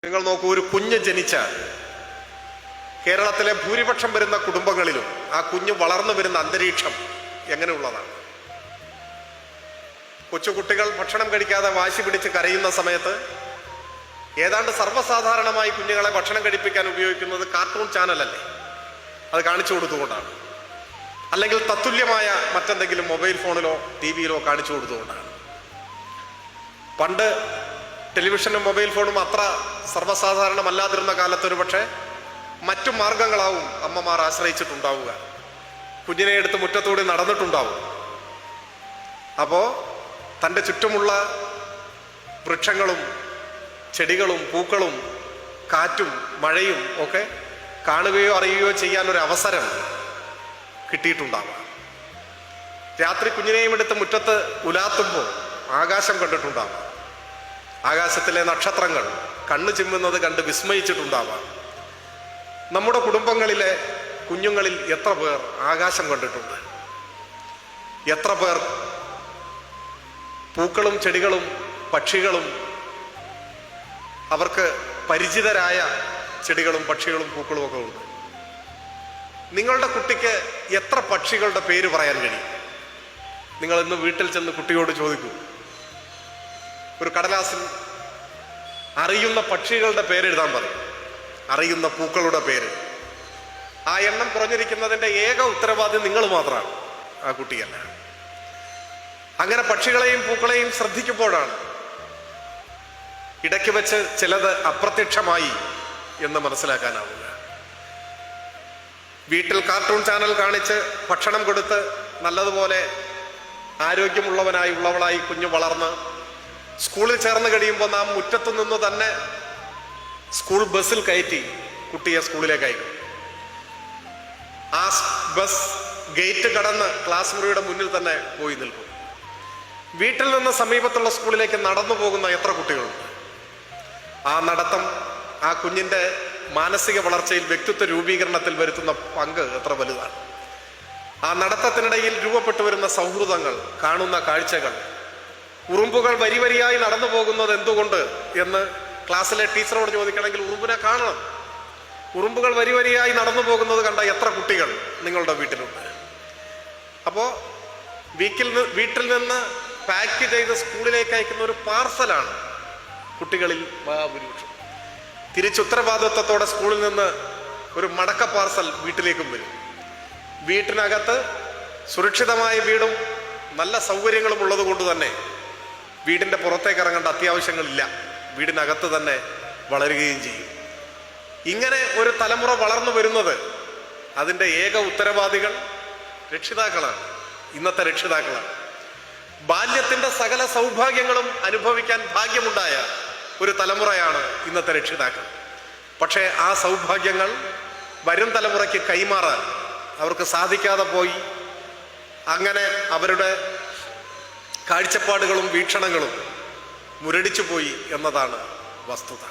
നിങ്ങൾ നോക്കൂ, ഒരു കുഞ്ഞ് ജനിച്ചാൽ കേരളത്തിലെ ഭൂരിപക്ഷം വരുന്ന കുടുംബങ്ങളിലും ആ കുഞ്ഞ് വളർന്നു വരുന്ന അന്തരീക്ഷം എങ്ങനെയുള്ളതാണ്? കൊച്ചുകുട്ടികൾ ഭക്ഷണം കഴിക്കാതെ വാശി പിടിച്ച് കരയുന്ന സമയത്ത് ഏതാണ്ട് സർവ്വസാധാരണമായി കുഞ്ഞുങ്ങളെ ഭക്ഷണം കഴിപ്പിക്കാൻ ഉപയോഗിക്കുന്നത് കാർട്ടൂൺ ചാനലല്ലേ? അത് കാണിച്ചു കൊടുത്തുകൊണ്ടാണ്, അല്ലെങ്കിൽ തത്തുല്യമായ മറ്റെന്തെങ്കിലും മൊബൈൽ ഫോണിലോ ടിവിയിലോ കാണിച്ചു കൊടുത്തുകൊണ്ടാണ്. പണ്ട് ടെലിവിഷനും മൊബൈൽ ഫോണും അത്ര സർവ്വസാധാരണമല്ലാതിരുന്ന കാലത്തൊരു പക്ഷേ മറ്റു മാർഗങ്ങളാവും അമ്മമാർ ആശ്രയിച്ചിട്ടുണ്ടാവുക. കുഞ്ഞിനെ എടുത്ത് മുറ്റത്തൂടെ നടന്നിട്ടുണ്ടാവും. അപ്പോൾ തൻ്റെ ചുറ്റുമുള്ള വൃക്ഷങ്ങളും ചെടികളും പൂക്കളും കാറ്റും മഴയും ഒക്കെ കാണുകയോ അറിയുകയോ ചെയ്യാനൊരു അവസരം കിട്ടിയിട്ടുണ്ടാവാം. രാത്രി കുഞ്ഞിനെയും എടുത്ത് മുറ്റത്ത് ഉലാത്തുമ്പോൾ ആകാശം കണ്ടിട്ടുണ്ടാവാം. ആകാശത്തിലെ നക്ഷത്രങ്ങൾ കണ്ണു ചിമ്മുന്നത് കണ്ട് വിസ്മയിച്ചിട്ടുണ്ടാവാം. നമ്മുടെ കുടുംബങ്ങളിലെ കുഞ്ഞുങ്ങളിൽ എത്ര പേർ ആകാശം കണ്ടിട്ടുണ്ട്? എത്ര പേർ പൂക്കളും ചെടികളും പക്ഷികളും അവർക്ക് പരിചിതരായ ചെടികളും പക്ഷികളും പൂക്കളും ഒക്കെ ഉണ്ട്? നിങ്ങളുടെ കുട്ടിക്ക് എത്ര പക്ഷികളുടെ പേര് പറയാൻ കഴിയും? നിങ്ങൾ ഇന്ന് വീട്ടിൽ ചെന്ന് കുട്ടിയോട് ചോദിക്കൂ. ഒരു കടലാസിൽ അറിയുന്ന പക്ഷികളുടെ പേരെഴുതാൻ പറയും, അറിയുന്ന പൂക്കളുടെ പേര്. ആ എണ്ണം കുറഞ്ഞിരിക്കുന്നതിൻ്റെ ഏക ഉത്തരവാദി നിങ്ങൾ മാത്രമാണ്, ആ കുട്ടിയല്ല. അങ്ങനെ പക്ഷികളെയും പൂക്കളെയും ശ്രദ്ധിക്കുമ്പോഴാണ് ഇടയ്ക്ക് വെച്ച് ചിലത് അപ്രത്യക്ഷമായി എന്ന് മനസ്സിലാക്കാനാവുക. വീട്ടിൽ കാർട്ടൂൺ ചാനൽ കാണിച്ച് ഭക്ഷണം കൊടുത്ത് നല്ലതുപോലെ ആരോഗ്യമുള്ളവനായി ഉള്ളവളായി കുഞ്ഞു വളർന്ന് സ്കൂളിൽ ചേർന്ന് കഴിയുമ്പോൾ നാം മുറ്റത്തു നിന്ന് തന്നെ സ്കൂൾ ബസ്സിൽ കയറ്റി കുട്ടിയെ സ്കൂളിലേക്ക് അയക്കും. ആ ബസ് ഗേറ്റ് കടന്ന് ക്ലാസ് മുറിയുടെ മുന്നിൽ തന്നെ പോയി നിൽക്കും. വീട്ടിൽ നിന്ന് സമീപത്തുള്ള സ്കൂളിലേക്ക് നടന്നു പോകുന്ന എത്ര കുട്ടികളുണ്ട്? ആ നടത്തം ആ കുഞ്ഞിൻ്റെ മാനസിക വളർച്ചയിൽ, വ്യക്തിത്വ രൂപീകരണത്തിൽ വരുത്തുന്ന പങ്ക് എത്ര വലുതാണ്? ആ നടത്തത്തിനിടയിൽ രൂപപ്പെട്ടു വരുന്ന സൗഹൃദങ്ങൾ, കാണുന്ന കാഴ്ചകൾ. ഉറുമ്പുകൾ വരി വരിയായി നടന്നു പോകുന്നത് എന്തുകൊണ്ട് എന്ന് ക്ലാസ്സിലെ ടീച്ചറോട് ചോദിക്കണമെങ്കിൽ ഉറുമ്പിനെ കാണണം. ഉറുമ്പുകൾ വരി വരിയായി നടന്നു പോകുന്നത് കണ്ട എത്ര കുട്ടികൾ നിങ്ങളുടെ വീട്ടിലുണ്ട്? അപ്പോൾ വീട്ടിൽ നിന്ന് പാക്ക് ചെയ്ത് സ്കൂളിലേക്ക് അയക്കുന്ന ഒരു പാർസലാണ് കുട്ടികളിൽ മഹാഭൂരിപക്ഷം. തിരിച്ചുത്തരവാദിത്വത്തോടെ സ്കൂളിൽ നിന്ന് ഒരു മടക്ക പാർസൽ വീട്ടിലേക്കും വരും. വീട്ടിനകത്ത് സുരക്ഷിതമായ വീടും നല്ല സൗകര്യങ്ങളും ഉള്ളത് കൊണ്ട് തന്നെ വീടിൻ്റെ പുറത്തേക്ക് ഇറങ്ങേണ്ട അത്യാവശ്യങ്ങളില്ല, വീടിനകത്ത് തന്നെ വളരുകയും ചെയ്യും. ഇങ്ങനെ ഒരു തലമുറ വളർന്നു വരുന്നത് അതിൻ്റെ ഏക ഉത്തരവാദികൾ രക്ഷിതാക്കളാണ്, ഇന്നത്തെ രക്ഷിതാക്കളാണ്. ബാല്യത്തിൻ്റെ സകല സൗഭാഗ്യങ്ങളും അനുഭവിക്കാൻ ഭാഗ്യമുണ്ടായ ഒരു തലമുറയാണ് ഇന്നത്തെ രക്ഷിതാക്കൾ. പക്ഷേ ആ സൗഭാഗ്യങ്ങൾ വരും തലമുറയ്ക്ക് കൈമാറാൻ അവർക്ക് സാധിക്കാതെ പോയി. അങ്ങനെ അവരുടെ കാഴ്ചപ്പാടുകളും വീക്ഷണങ്ങളും മുരടിച്ചു പോയി എന്നതാണ് വസ്തുത.